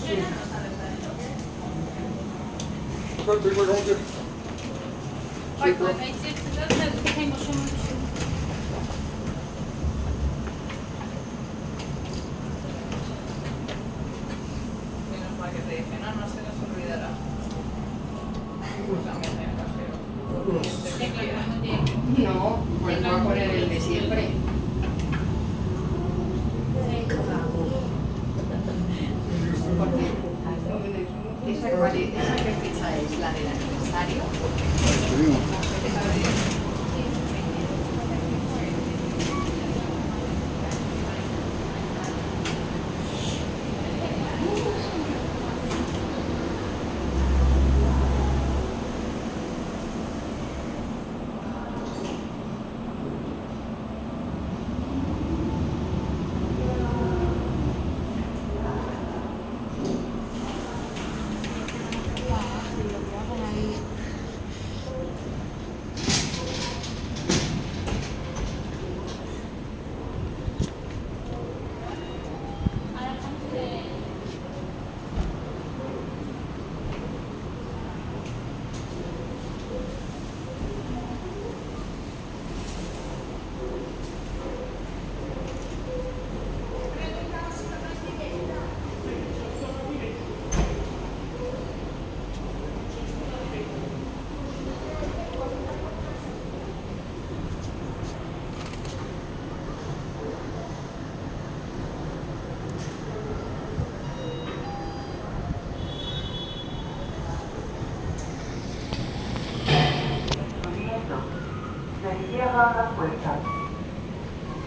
Ой, найти це машину. Menos mal que te dije, no, no se nos olvidará. No, pues voy a poner el de siempre. Porque esa que fecha es la del aniversario. Se cierran las puertas.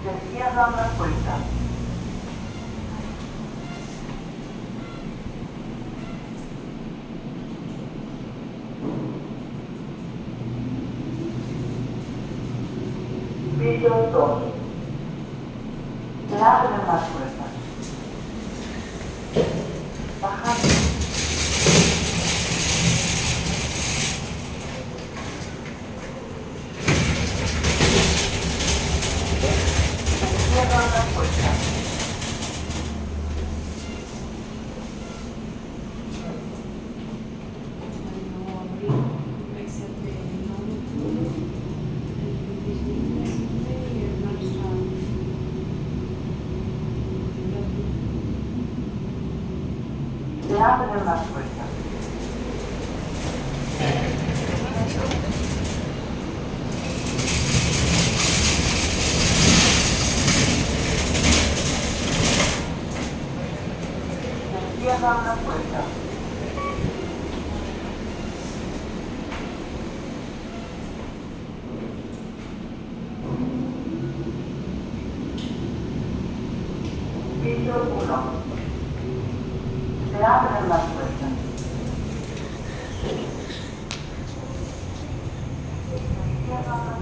Se cierran las puertas. Piso 2. Se abren las puertas. Bajando. Cierran las puertas. Se abren las puertas. Se cierran las puertas. Piso 1. Se abren las puertas. Se cierran las puertas.